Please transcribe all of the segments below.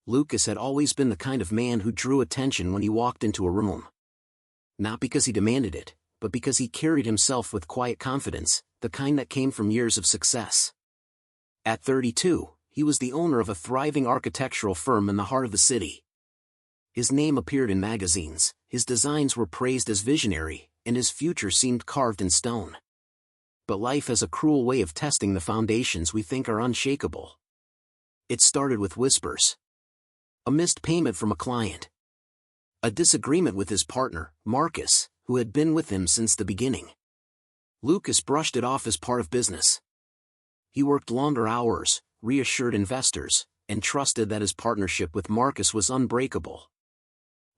Lucas had always been the kind of man who drew attention when he walked into a room. Not because he demanded it, but because he carried himself with quiet confidence, the kind that came from years of success. At 32, he was the owner of a thriving architectural firm in the heart of the city. His name appeared in magazines, his designs were praised as visionary, and his future seemed carved in stone. But life has a cruel way of testing the foundations we think are unshakable. It started with whispers. A missed payment from a client. A disagreement with his partner, Marcus, who had been with him since the beginning. Lucas brushed it off as part of business. He worked longer hours, reassured investors, and trusted that his partnership with Marcus was unbreakable.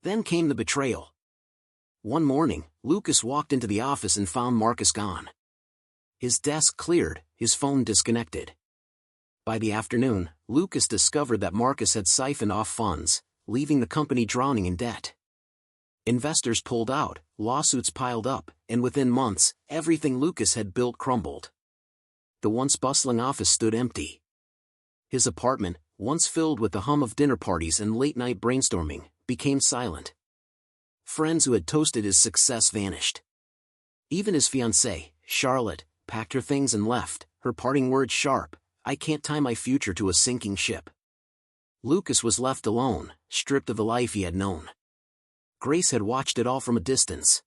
Then came the betrayal. One morning, Lucas walked into the office and found Marcus gone. His desk cleared, his phone disconnected. By the afternoon, Lucas discovered that Marcus had siphoned off funds, leaving the company drowning in debt. Investors pulled out, lawsuits piled up, and within months, everything Lucas had built crumbled. The once bustling office stood empty. His apartment, once filled with the hum of dinner parties and late-night brainstorming, became silent. Friends who had toasted his success vanished. Even his fiancée, Charlotte, packed her things and left, her parting words sharp, "I can't tie my future to a sinking ship." Lucas was left alone, stripped of the life he had known. Grace had watched it all from a distance.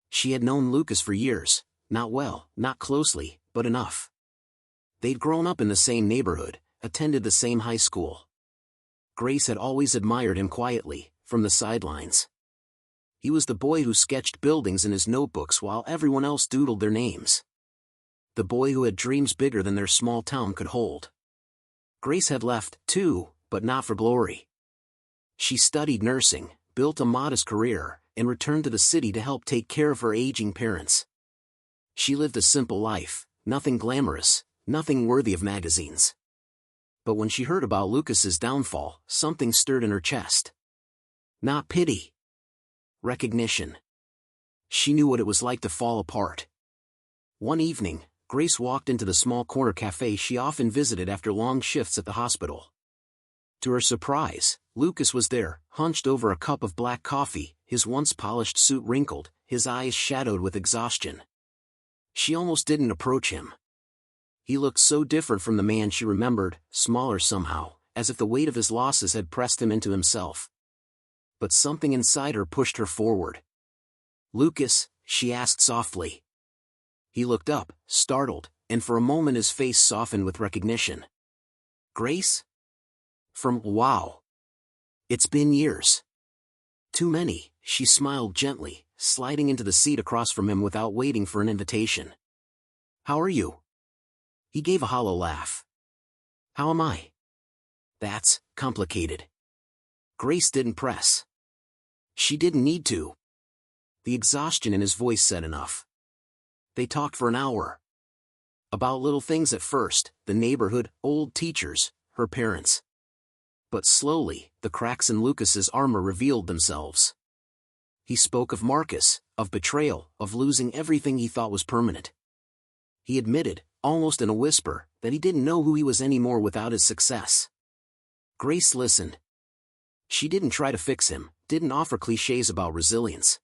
She had known Lucas for years, not well, not closely, but enough. They'd grown up in the same neighborhood, attended the same high school. Grace had always admired him quietly, from the sidelines. He was the boy who sketched buildings in his notebooks while everyone else doodled their names. The boy who had dreams bigger than their small town could hold. Grace had left, too, but not for glory. She studied nursing, built a modest career, and returned to the city to help take care of her aging parents. She lived a simple life, nothing glamorous, nothing worthy of magazines. But when she heard about Lucas's downfall, something stirred in her chest. Not pity. Recognition. She knew what it was like to fall apart. One evening, Grace walked into the small corner cafe she often visited after long shifts at the hospital. To her surprise, Lucas was there, hunched over a cup of black coffee, his once polished suit wrinkled, his eyes shadowed with exhaustion. She almost didn't approach him. He looked so different from the man she remembered, smaller somehow, as if the weight of his losses had pressed him into himself. But something inside her pushed her forward. "Lucas," she asked softly. He looked up, startled, and for a moment his face softened with recognition. "Grace?" Wow. It's been years." "Too many," she smiled gently, sliding into the seat across from him without waiting for an invitation. "How are you?" He gave a hollow laugh. "How am I?" "That's complicated." Grace didn't press. She didn't need to. The exhaustion in his voice said enough. They talked for an hour. About little things at first, the neighborhood, old teachers, her parents. But slowly, the cracks in Lucas's armor revealed themselves. He spoke of Marcus, of betrayal, of losing everything he thought was permanent. He admitted, almost in a whisper, that he didn't know who he was anymore without his success. Grace listened. She didn't try to fix him, didn't offer clichés about resilience.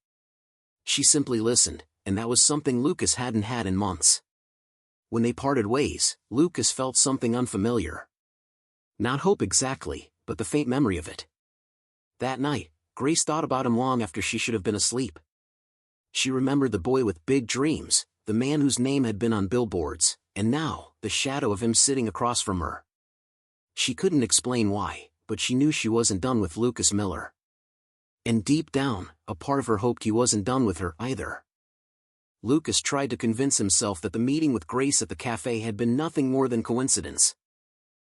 She simply listened, and that was something Lucas hadn't had in months. When they parted ways, Lucas felt something unfamiliar. Not hope exactly, but the faint memory of it. That night, Grace thought about him long after she should have been asleep. She remembered the boy with big dreams, the man whose name had been on billboards, and now, the shadow of him sitting across from her. She couldn't explain why, but she knew she wasn't done with Lucas Miller. And deep down, a part of her hoped he wasn't done with her either. Lucas tried to convince himself that the meeting with Grace at the cafe had been nothing more than coincidence.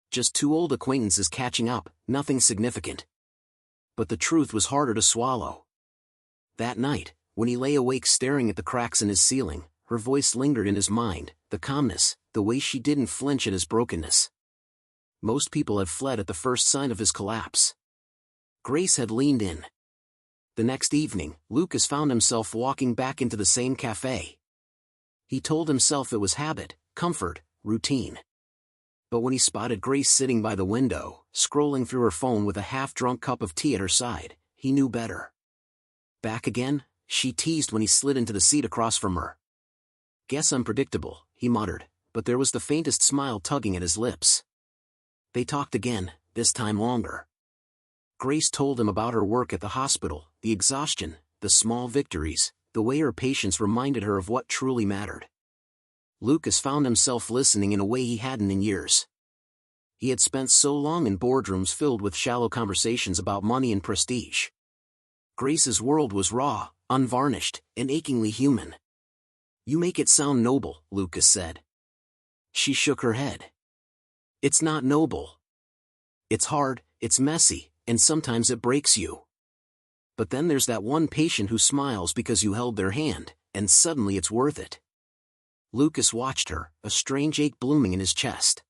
Just two old acquaintances catching up, nothing significant. But the truth was harder to swallow. That night, when he lay awake staring at the cracks in his ceiling, her voice lingered in his mind, the calmness, the way she didn't flinch at his brokenness. Most people had fled at the first sign of his collapse. Grace had leaned in. The next evening, Lucas found himself walking back into the same cafe. He told himself it was habit, comfort, routine. But when he spotted Grace sitting by the window, scrolling through her phone with a half-drunk cup of tea at her side, he knew better. "Back again?" she teased when he slid into the seat across from her. "Guess I'm predictable," he muttered, but there was the faintest smile tugging at his lips. They talked again, this time longer. Grace told him about her work at the hospital, the exhaustion, the small victories, the way her patients reminded her of what truly mattered. Lucas found himself listening in a way he hadn't in years. He had spent so long in boardrooms filled with shallow conversations about money and prestige. Grace's world was raw, unvarnished, and achingly human. "You make it sound noble," Lucas said. She shook her head. "It's not noble. It's hard, it's messy, and sometimes it breaks you. But then there's that one patient who smiles because you held their hand, and suddenly it's worth it." Lucas watched her, a strange ache blooming in his chest.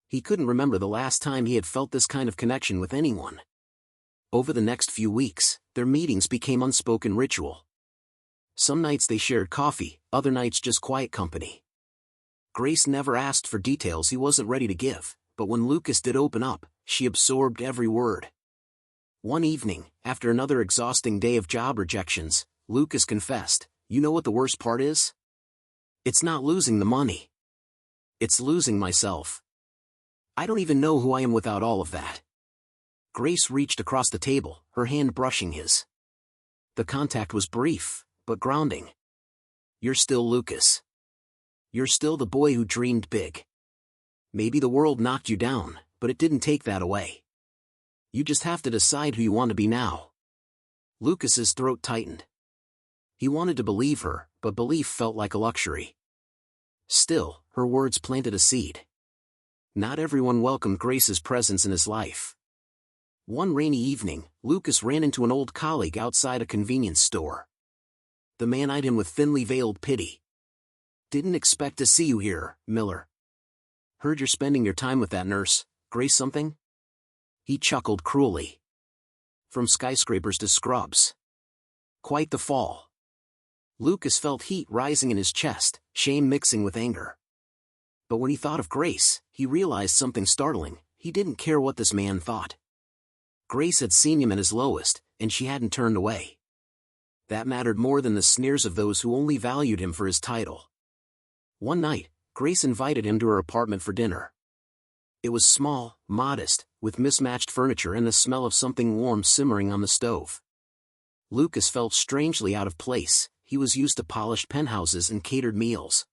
He couldn't remember the last time he had felt this kind of connection with anyone. Over the next few weeks, their meetings became unspoken ritual. Some nights they shared coffee, other nights just quiet company. Grace never asked for details he wasn't ready to give, but when Lucas did open up, she absorbed every word. One evening, after another exhausting day of job rejections, Lucas confessed, "You know what the worst part is? It's not losing the money. It's losing myself. I don't even know who I am without all of that." Grace reached across the table, her hand brushing his. The contact was brief, but grounding. "You're still Lucas. You're still the boy who dreamed big. Maybe the world knocked you down, but it didn't take that away. You just have to decide who you want to be now." Lucas's throat tightened. He wanted to believe her, but belief felt like a luxury. Still, her words planted a seed. Not everyone welcomed Grace's presence in his life. One rainy evening, Lucas ran into an old colleague outside a convenience store. The man eyed him with thinly veiled pity. "Didn't expect to see you here, Miller. Heard you're spending your time with that nurse, Grace something?" He chuckled cruelly. "From skyscrapers to scrubs. Quite the fall." Lucas felt heat rising in his chest, shame mixing with anger. But when he thought of Grace, he realized something startling. He didn't care what this man thought. Grace had seen him at his lowest, and she hadn't turned away. That mattered more than the sneers of those who only valued him for his title. One night, Grace invited him to her apartment for dinner. It was small, modest, with mismatched furniture and the smell of something warm simmering on the stove. Lucas felt strangely out of place. He was used to polished penthouses and catered meals.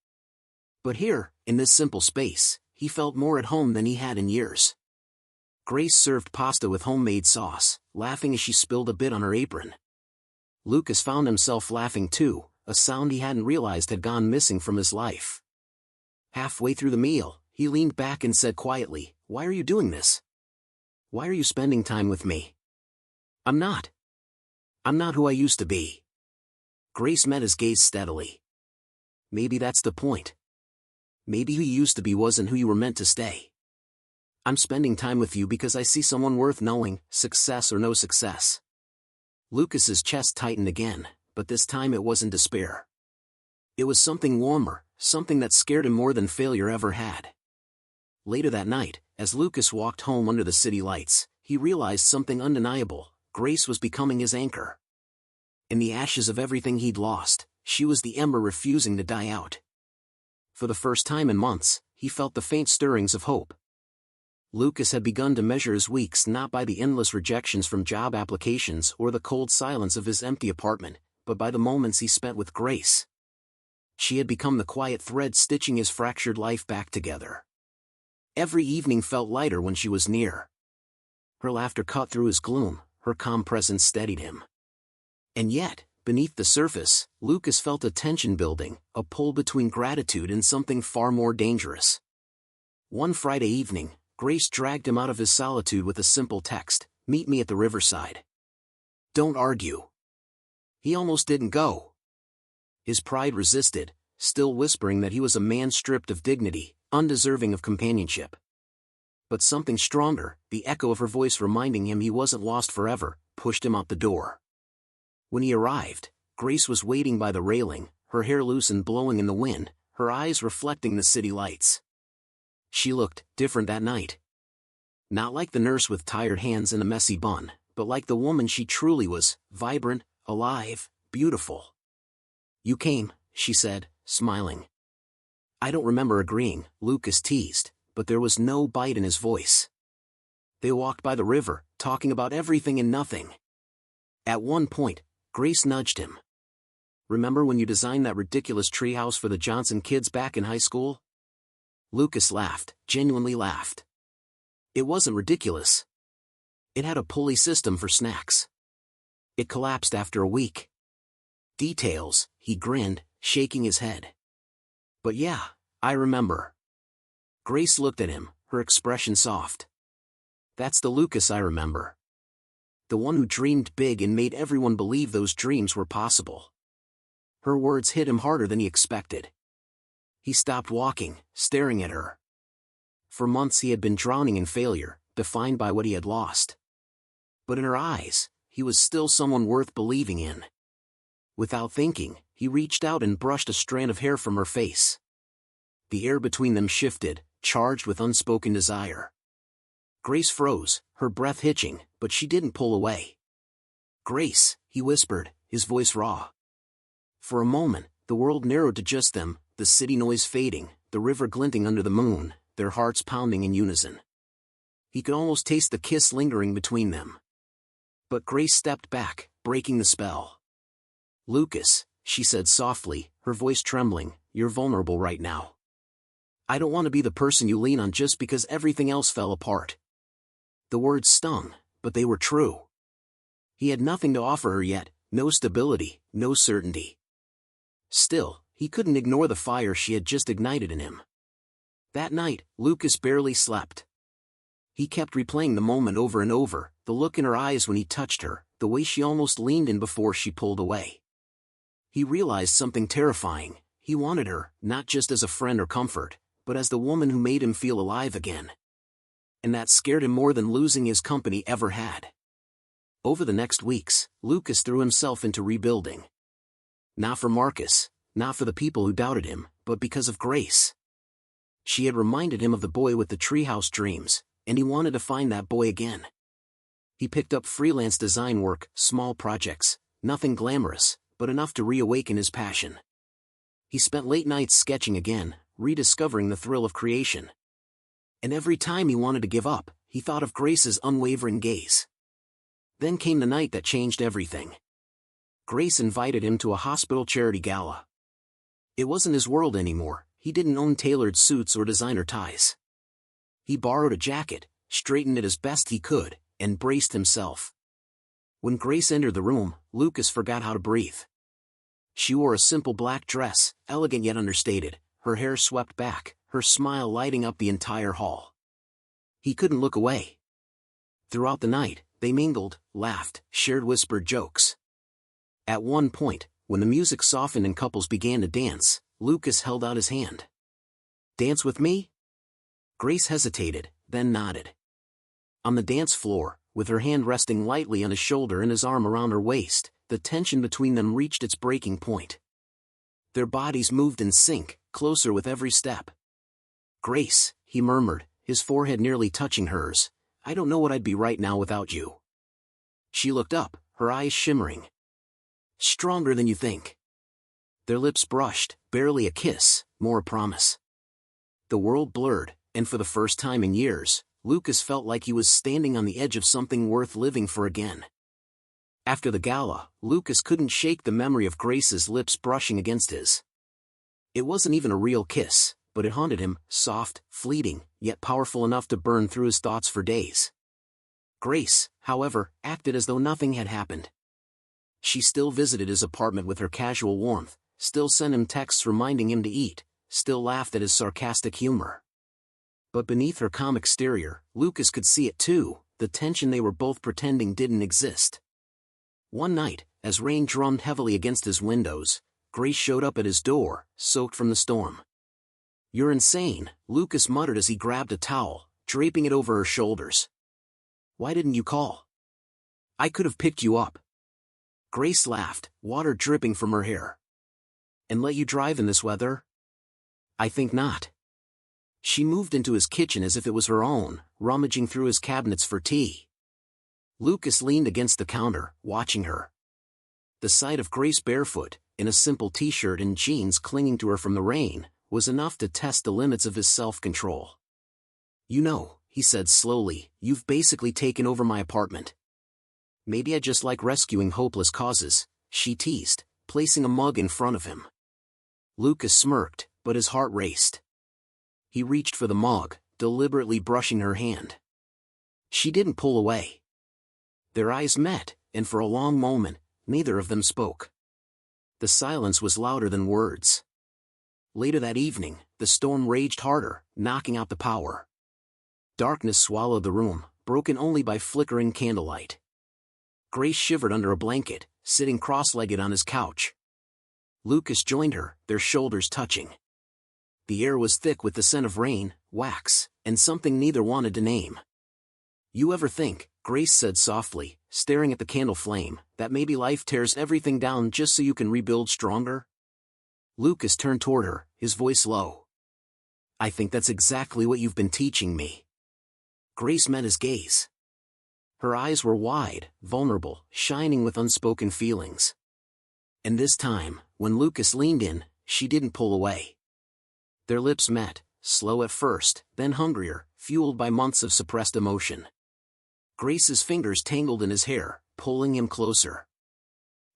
But here, in this simple space, he felt more at home than he had in years. Grace served pasta with homemade sauce, laughing as she spilled a bit on her apron. Lucas found himself laughing too, a sound he hadn't realized had gone missing from his life. Halfway through the meal, he leaned back and said quietly, "Why are you doing this? Why are you spending time with me? I'm not who I used to be." Grace met his gaze steadily. "Maybe that's the point. Maybe who you used to be wasn't who you were meant to stay. I'm spending time with you because I see someone worth knowing, success or no success." Lucas's chest tightened again, but this time it wasn't despair. It was something warmer, something that scared him more than failure ever had. Later that night, as Lucas walked home under the city lights, he realized something undeniable. Grace was becoming his anchor. In the ashes of everything he'd lost, she was the ember refusing to die out. For the first time in months, he felt the faint stirrings of hope. Lucas had begun to measure his weeks not by the endless rejections from job applications or the cold silence of his empty apartment, but by the moments he spent with Grace. She had become the quiet thread stitching his fractured life back together. Every evening felt lighter when she was near. Her laughter cut through his gloom, her calm presence steadied him. And yet, beneath the surface, Lucas felt a tension building, a pull between gratitude and something far more dangerous. One Friday evening, Grace dragged him out of his solitude with a simple text, "Meet me at the riverside. Don't argue." He almost didn't go. His pride resisted, still whispering that he was a man stripped of dignity, undeserving of companionship. But something stronger, the echo of her voice reminding him he wasn't lost forever, pushed him out the door. When he arrived, Grace was waiting by the railing, her hair loose and blowing in the wind, her eyes reflecting the city lights. She looked different that night. Not like the nurse with tired hands and a messy bun, but like the woman she truly was, vibrant, alive, beautiful. "You came," she said, smiling. I don't remember agreeing, Lucas teased, but there was no bite in his voice. They walked by the river, talking about everything and nothing. At one point, Grace nudged him. "Remember when you designed that ridiculous treehouse for the Johnson kids back in high school?" Lucas laughed, genuinely laughed. It wasn't ridiculous. It had a pulley system for snacks. It collapsed after a week. Details, he grinned, shaking his head. "But yeah, I remember." Grace looked at him, her expression soft. "That's the Lucas I remember. The one who dreamed big and made everyone believe those dreams were possible." Her words hit him harder than he expected. He stopped walking, staring at her. For months he had been drowning in failure, defined by what he had lost. But in her eyes, he was still someone worth believing in. Without thinking, he reached out and brushed a strand of hair from her face. The air between them shifted, charged with unspoken desire. Grace froze, her breath hitching, but she didn't pull away. "Grace," he whispered, his voice raw. For a moment, the world narrowed to just them, the city noise fading, the river glinting under the moon, their hearts pounding in unison. He could almost taste the kiss lingering between them. But Grace stepped back, breaking the spell. "Lucas," she said softly, her voice trembling, "you're vulnerable right now. I don't want to be the person you lean on just because everything else fell apart." The words stung, but they were true. He had nothing to offer her yet, no stability, no certainty. Still, he couldn't ignore the fire she had just ignited in him. That night, Lucas barely slept. He kept replaying the moment over and over, the look in her eyes when he touched her, the way she almost leaned in before she pulled away. He realized something terrifying. He wanted her, not just as a friend or comfort, but as the woman who made him feel alive again. And that scared him more than losing his company ever had. Over the next weeks, Lucas threw himself into rebuilding. Not for Marcus, not for the people who doubted him, but because of Grace. She had reminded him of the boy with the treehouse dreams, and he wanted to find that boy again. He picked up freelance design work, small projects, nothing glamorous, but enough to reawaken his passion. He spent late nights sketching again, rediscovering the thrill of creation. And every time he wanted to give up, he thought of Grace's unwavering gaze. Then came the night that changed everything. Grace invited him to a hospital charity gala. It wasn't his world anymore, he didn't own tailored suits or designer ties. He borrowed a jacket, straightened it as best he could, and braced himself. When Grace entered the room, Lucas forgot how to breathe. She wore a simple black dress, elegant yet understated, her hair swept back, her smile lighting up the entire hall. He couldn't look away. Throughout the night, they mingled, laughed, shared whispered jokes. At one point, when the music softened and couples began to dance, Lucas held out his hand. "Dance with me?" Grace hesitated, then nodded. On the dance floor, with her hand resting lightly on his shoulder and his arm around her waist, the tension between them reached its breaking point. Their bodies moved in sync, closer with every step. "Grace," he murmured, his forehead nearly touching hers, "I don't know what I'd be right now without you." She looked up, her eyes shimmering. "Stronger than you think." Their lips brushed, barely a kiss, more a promise. The world blurred, and for the first time in years, Lucas felt like he was standing on the edge of something worth living for again. After the gala, Lucas couldn't shake the memory of Grace's lips brushing against his. It wasn't even a real kiss, but it haunted him, soft, fleeting, yet powerful enough to burn through his thoughts for days. Grace, however, acted as though nothing had happened. She still visited his apartment with her casual warmth, still sent him texts reminding him to eat, still laughed at his sarcastic humor. But beneath her calm exterior, Lucas could see it too, the tension they were both pretending didn't exist. One night, as rain drummed heavily against his windows, Grace showed up at his door, soaked from the storm. "You're insane," Lucas muttered as he grabbed a towel, draping it over her shoulders. "Why didn't you call? I could have picked you up." Grace laughed, water dripping from her hair. "And let you drive in this weather?" "I think not." She moved into his kitchen as if it was her own, rummaging through his cabinets for tea. Lucas leaned against the counter, watching her. The sight of Grace barefoot, in a simple t-shirt and jeans clinging to her from the rain, was enough to test the limits of his self-control. "You know," he said slowly, "you've basically taken over my apartment." "Maybe I just like rescuing hopeless causes," she teased, placing a mug in front of him. Lucas smirked, but his heart raced. He reached for the mug, deliberately brushing her hand. She didn't pull away. Their eyes met, and for a long moment, neither of them spoke. The silence was louder than words. Later that evening, the storm raged harder, knocking out the power. Darkness swallowed the room, broken only by flickering candlelight. Grace shivered under a blanket, sitting cross-legged on his couch. Lucas joined her, their shoulders touching. The air was thick with the scent of rain, wax, and something neither wanted to name. "You ever think," Grace said softly, staring at the candle flame, "that maybe life tears everything down just so you can rebuild stronger?" Lucas turned toward her, his voice low. "I think that's exactly what you've been teaching me." Grace met his gaze. Her eyes were wide, vulnerable, shining with unspoken feelings. And this time, when Lucas leaned in, she didn't pull away. Their lips met, slow at first, then hungrier, fueled by months of suppressed emotion. Grace's fingers tangled in his hair, pulling him closer.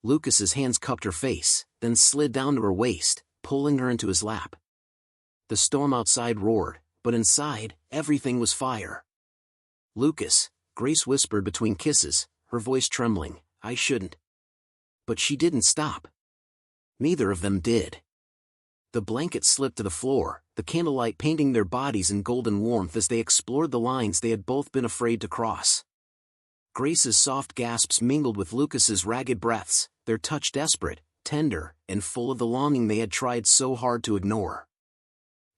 Lucas's hands cupped her face, then slid down to her waist, pulling her into his lap. The storm outside roared, but inside, everything was fire. "Lucas," Grace whispered between kisses, her voice trembling, "I shouldn't." But she didn't stop. Neither of them did. The blanket slipped to the floor, the candlelight painting their bodies in golden warmth as they explored the lines they had both been afraid to cross. Grace's soft gasps mingled with Lucas's ragged breaths, their touch desperate, tender, and full of the longing they had tried so hard to ignore.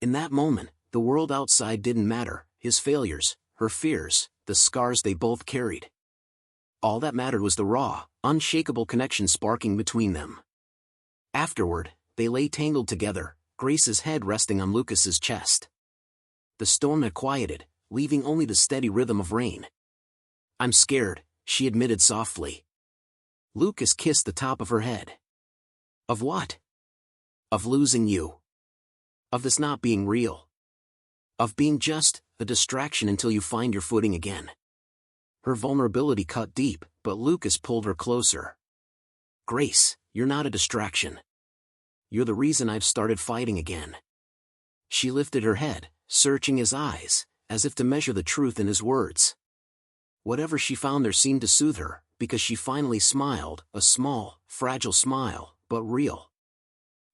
In that moment, the world outside didn't matter, his failures, her fears, the scars they both carried. All that mattered was the raw, unshakable connection sparking between them. Afterward, they lay tangled together, Grace's head resting on Lucas's chest. The storm had quieted, leaving only the steady rhythm of rain. "I'm scared," she admitted softly. Lucas kissed the top of her head. "Of what?" "Of losing you. Of this not being real. Of being just a distraction until you find your footing again." Her vulnerability cut deep, but Lucas pulled her closer. "Grace, you're not a distraction. You're the reason I've started fighting again." She lifted her head, searching his eyes, as if to measure the truth in his words. Whatever she found there seemed to soothe her, because she finally smiled, a small, fragile smile, but real.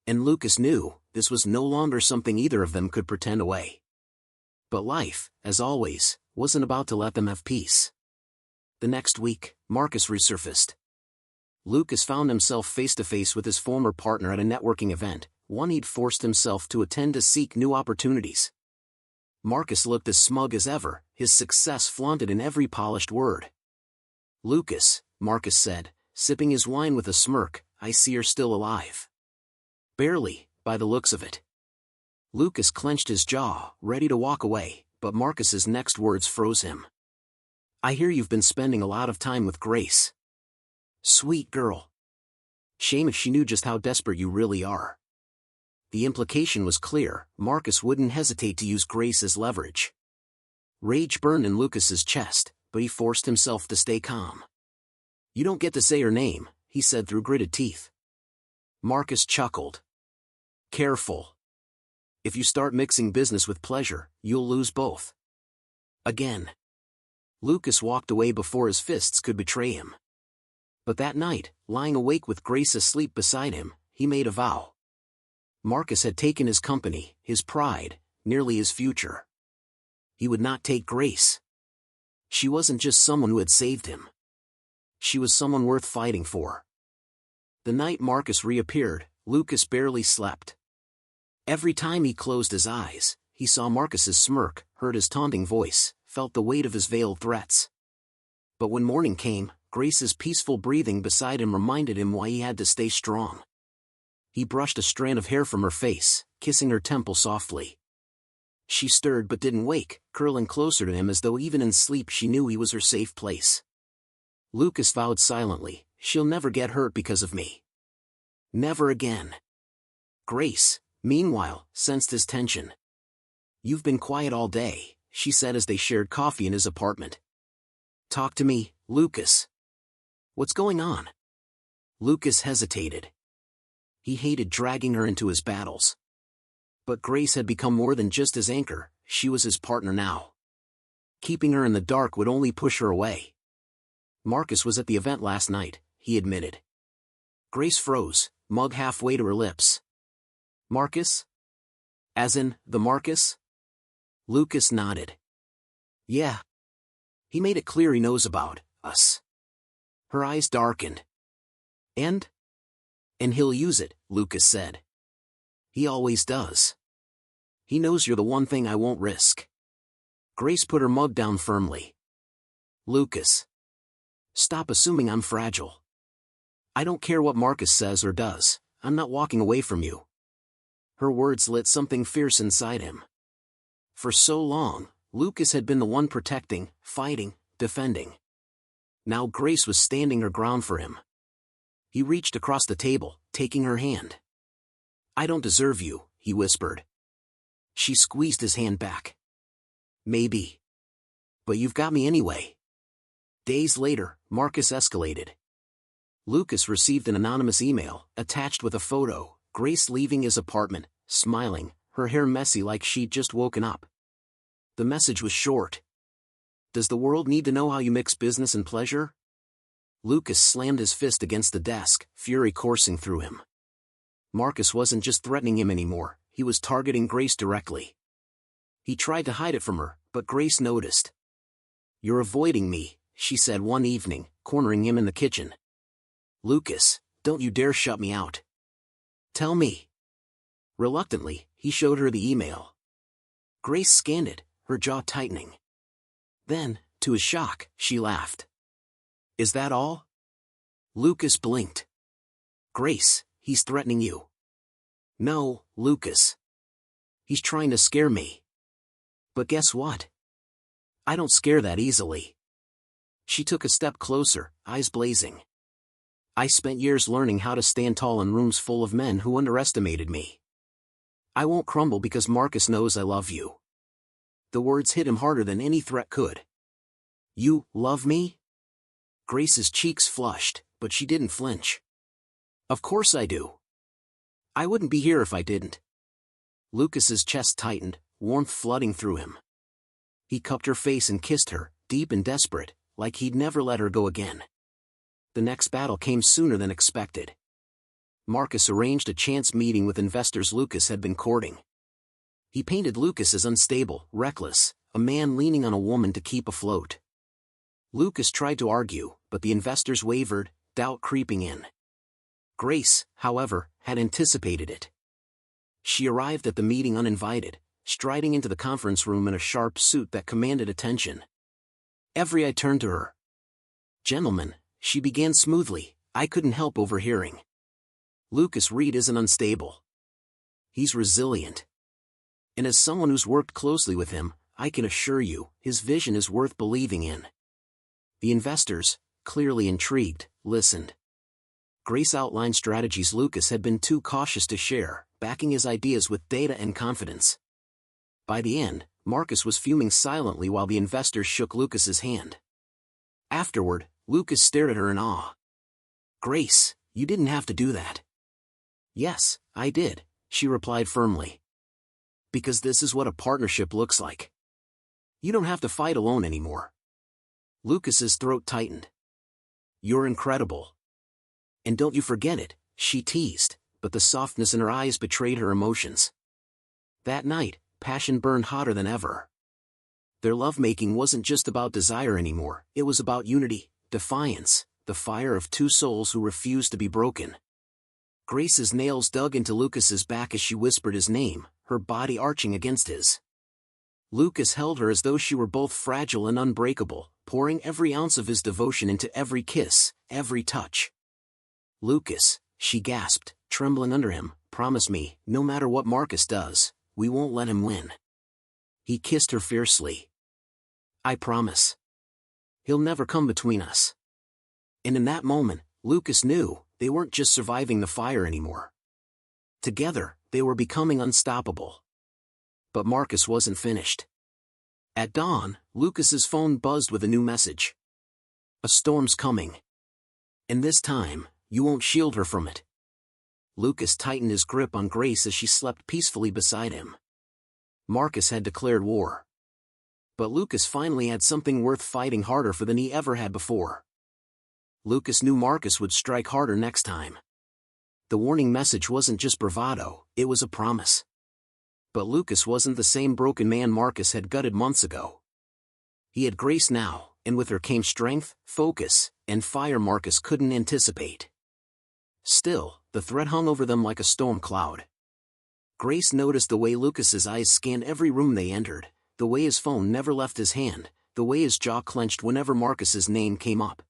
And Lucas knew, this was no longer something either of them could pretend away. But life, as always, wasn't about to let them have peace. The next week, Marcus resurfaced. Lucas found himself face-to-face with his former partner at a networking event, one he'd forced himself to attend to seek new opportunities. Marcus looked as smug as ever, his success flaunted in every polished word. "Lucas," Marcus said, sipping his wine with a smirk, "I see you're still alive." "Barely, by the looks of it." Lucas clenched his jaw, ready to walk away, but Marcus's next words froze him. "I hear you've been spending a lot of time with Grace." "Sweet girl. Shame if she knew just how desperate you really are." The implication was clear, Marcus wouldn't hesitate to use Grace as leverage. Rage burned in Lucas's chest, but he forced himself to stay calm. "You don't get to say her name," he said through gritted teeth. Marcus chuckled. "Careful. If you start mixing business with pleasure, you'll lose both." Again. Lucas walked away before his fists could betray him. But that night, lying awake with Grace asleep beside him, he made a vow. Marcus had taken his company, his pride, nearly his future. He would not take Grace. She wasn't just someone who had saved him. She was someone worth fighting for. The night Marcus reappeared, Lucas barely slept. Every time he closed his eyes, he saw Marcus's smirk, heard his taunting voice, felt the weight of his veiled threats. But when morning came, Grace's peaceful breathing beside him reminded him why he had to stay strong. He brushed a strand of hair from her face, kissing her temple softly. She stirred but didn't wake, curling closer to him as though even in sleep she knew he was her safe place. Lucas vowed silently, "She'll never get hurt because of me. Never again." Grace, meanwhile, sensed his tension. "You've been quiet all day," she said as they shared coffee in his apartment. "Talk to me, Lucas. What's going on?" Lucas hesitated. He hated dragging her into his battles. But Grace had become more than just his anchor, she was his partner now. Keeping her in the dark would only push her away. "Marcus was at the event last night," he admitted. Grace froze, mug halfway to her lips. "Marcus? As in, the Marcus?" Lucas nodded. "Yeah. He made it clear he knows about us." Her eyes darkened. And he'll use it," Lucas said. "He always does. He knows you're the one thing I won't risk." Grace put her mug down firmly. "Lucas. Stop assuming I'm fragile. I don't care what Marcus says or does, I'm not walking away from you." Her words lit something fierce inside him. For so long, Lucas had been the one protecting, fighting, defending. Now Grace was standing her ground for him. He reached across the table, taking her hand. "I don't deserve you," he whispered. She squeezed his hand back. "Maybe. But you've got me anyway." Days later, Marcus escalated. Lucas received an anonymous email, attached with a photo, Grace leaving his apartment, smiling, her hair messy like she'd just woken up. The message was short. "Does the world need to know how you mix business and pleasure?" Lucas slammed his fist against the desk, fury coursing through him. Marcus wasn't just threatening him anymore, he was targeting Grace directly. He tried to hide it from her, but Grace noticed. "You're avoiding me," she said one evening, cornering him in the kitchen. "Lucas, don't you dare shut me out. Tell me." Reluctantly, he showed her the email. Grace scanned it, her jaw tightening. Then, to his shock, she laughed. "Is that all?" Lucas blinked. "Grace, he's threatening you." "No, Lucas. He's trying to scare me. But guess what? I don't scare that easily." She took a step closer, eyes blazing. "I spent years learning how to stand tall in rooms full of men who underestimated me. I won't crumble because Marcus knows I love you." The words hit him harder than any threat could. "You love me?" Grace's cheeks flushed, but she didn't flinch. "Of course I do. I wouldn't be here if I didn't." Lucas's chest tightened, warmth flooding through him. He cupped her face and kissed her, deep and desperate, like he'd never let her go again. The next battle came sooner than expected. Marcus arranged a chance meeting with investors Lucas had been courting. He painted Lucas as unstable, reckless, a man leaning on a woman to keep afloat. Lucas tried to argue, but the investors wavered, doubt creeping in. Grace, however, had anticipated it. She arrived at the meeting uninvited, striding into the conference room in a sharp suit that commanded attention. Every eye turned to her. "Gentlemen," she began smoothly, "I couldn't help overhearing. Lucas Reed isn't unstable. He's resilient. And as someone who's worked closely with him, I can assure you, his vision is worth believing in." The investors, clearly intrigued, listened. Grace outlined strategies Lucas had been too cautious to share, backing his ideas with data and confidence. By the end, Marcus was fuming silently while the investors shook Lucas's hand. Afterward, Lucas stared at her in awe. "Grace, you didn't have to do that." "Yes, I did," she replied firmly. "Because this is what a partnership looks like. You don't have to fight alone anymore." Lucas's throat tightened. "You're incredible. And don't you forget it," she teased, but the softness in her eyes betrayed her emotions. That night, passion burned hotter than ever. Their lovemaking wasn't just about desire anymore, it was about unity, defiance, the fire of two souls who refused to be broken. Grace's nails dug into Lucas's back as she whispered his name, her body arching against his. Lucas held her as though she were both fragile and unbreakable, pouring every ounce of his devotion into every kiss, every touch. "Lucas," she gasped, trembling under him, "promise me, no matter what Marcus does, we won't let him win." He kissed her fiercely. I promise. He'll never come between us. And in that moment, Lucas knew they weren't just surviving the fire anymore. Together, they were becoming unstoppable. But Marcus wasn't finished. At dawn, Lucas's phone buzzed with a new message. A storm's coming. And this time, you won't shield her from it. Lucas tightened his grip on Grace as she slept peacefully beside him. Marcus had declared war. But Lucas finally had something worth fighting harder for than he ever had before. Lucas knew Marcus would strike harder next time. The warning message wasn't just bravado, it was a promise. But Lucas wasn't the same broken man Marcus had gutted months ago. He had Grace now, and with her came strength, focus, and fire Marcus couldn't anticipate. Still, the threat hung over them like a storm cloud. Grace noticed the way Lucas's eyes scanned every room they entered, the way his phone never left his hand, the way his jaw clenched whenever Marcus's name came up.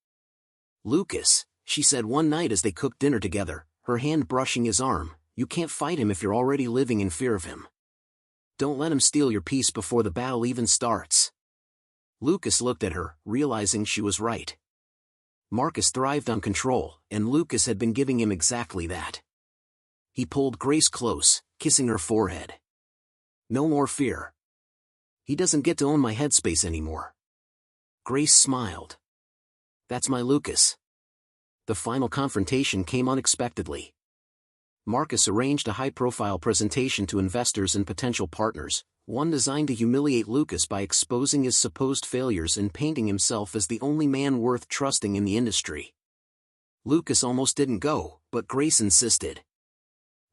Lucas, she said one night as they cooked dinner together, her hand brushing his arm, you can't fight him if you're already living in fear of him. Don't let him steal your peace before the battle even starts. Lucas looked at her, realizing she was right. Marcus thrived on control, and Lucas had been giving him exactly that. He pulled Grace close, kissing her forehead. No more fear. He doesn't get to own my headspace anymore. Grace smiled. That's my Lucas. The final confrontation came unexpectedly. Marcus arranged a high-profile presentation to investors and potential partners, one designed to humiliate Lucas by exposing his supposed failures and painting himself as the only man worth trusting in the industry. Lucas almost didn't go, but Grace insisted.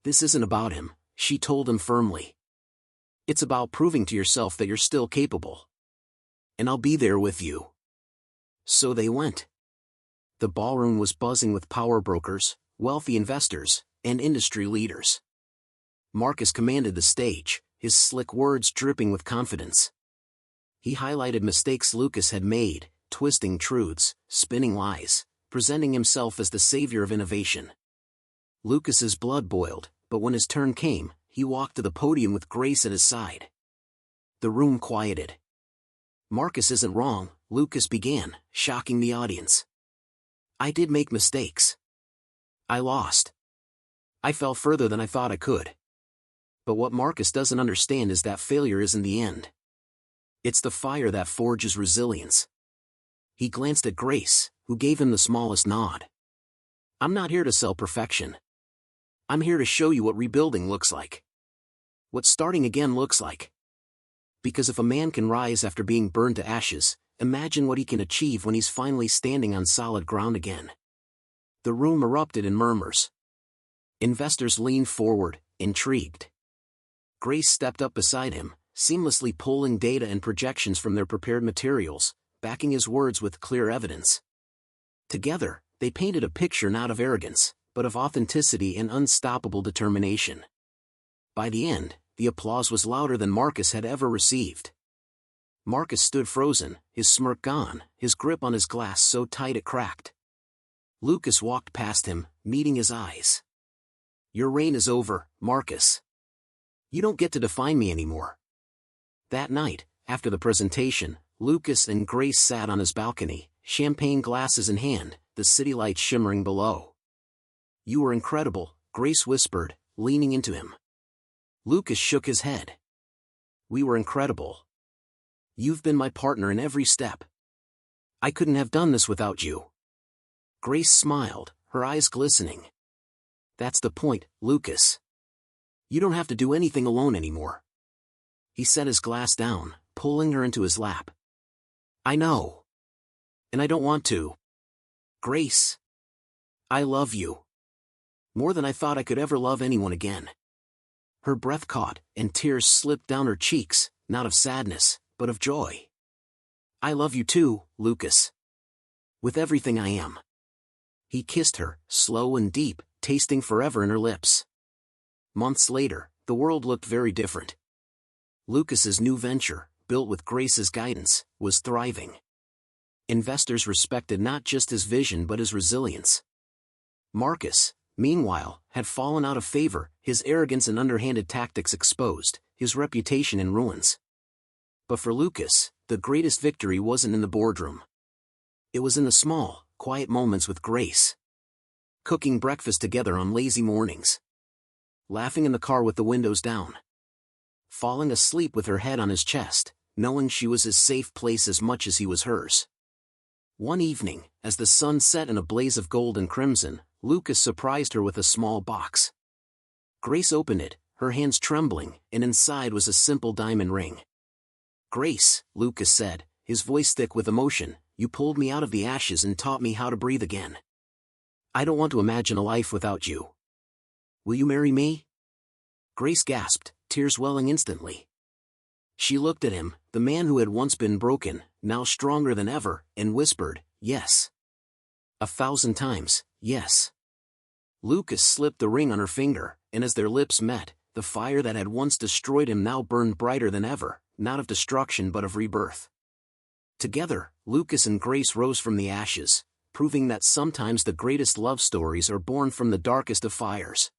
This isn't about him, she told him firmly. It's about proving to yourself that you're still capable. And I'll be there with you. So they went. The ballroom was buzzing with power brokers, wealthy investors, and industry leaders. Marcus commanded the stage, his slick words dripping with confidence. He highlighted mistakes Lucas had made, twisting truths, spinning lies, presenting himself as the savior of innovation. Lucas's blood boiled, but when his turn came, he walked to the podium with Grace at his side. The room quieted. Marcus isn't wrong, Lucas began, shocking the audience. I did make mistakes. I lost. I fell further than I thought I could. But what Marcus doesn't understand is that failure isn't the end. It's the fire that forges resilience. He glanced at Grace, who gave him the smallest nod. I'm not here to sell perfection. I'm here to show you what rebuilding looks like. What starting again looks like. Because if a man can rise after being burned to ashes, imagine what he can achieve when he's finally standing on solid ground again. The room erupted in murmurs. Investors leaned forward, intrigued. Grace stepped up beside him, seamlessly pulling data and projections from their prepared materials, backing his words with clear evidence. Together, they painted a picture not of arrogance, but of authenticity and unstoppable determination. By the end, the applause was louder than Marcus had ever received. Marcus stood frozen, his smirk gone, his grip on his glass so tight it cracked. Lucas walked past him, meeting his eyes. Your reign is over, Marcus. You don't get to define me anymore. That night, after the presentation, Lucas and Grace sat on his balcony, champagne glasses in hand, the city lights shimmering below. You were incredible, Grace whispered, leaning into him. Lucas shook his head. We were incredible. You've been my partner in every step. I couldn't have done this without you. Grace smiled, her eyes glistening. That's the point, Lucas. You don't have to do anything alone anymore. He set his glass down, pulling her into his lap. I know. And I don't want to. Grace. I love you. More than I thought I could ever love anyone again. Her breath caught, and tears slipped down her cheeks, not of sadness, but of joy. I love you too, Lucas. With everything I am. He kissed her, slow and deep, tasting forever in her lips. Months later, the world looked very different. Lucas's new venture, built with Grace's guidance, was thriving. Investors respected not just his vision but his resilience. Marcus, meanwhile, had fallen out of favor, his arrogance and underhanded tactics exposed, his reputation in ruins. But for Lucas, the greatest victory wasn't in the boardroom. It was in the small, quiet moments with Grace. Cooking breakfast together on lazy mornings. Laughing in the car with the windows down. Falling asleep with her head on his chest, knowing she was his safe place as much as he was hers. One evening, as the sun set in a blaze of gold and crimson, Lucas surprised her with a small box. Grace opened it, her hands trembling, and inside was a simple diamond ring. "Grace," Lucas said, his voice thick with emotion, "you pulled me out of the ashes and taught me how to breathe again. I don't want to imagine a life without you. Will you marry me?" Grace gasped, tears welling instantly. She looked at him, the man who had once been broken, now stronger than ever, and whispered, "Yes. 1,000 times, yes." Lucas slipped the ring on her finger, and as their lips met, the fire that had once destroyed him now burned brighter than ever, not of destruction but of rebirth. Together, Lucas and Grace rose from the ashes, proving that sometimes the greatest love stories are born from the darkest of fires.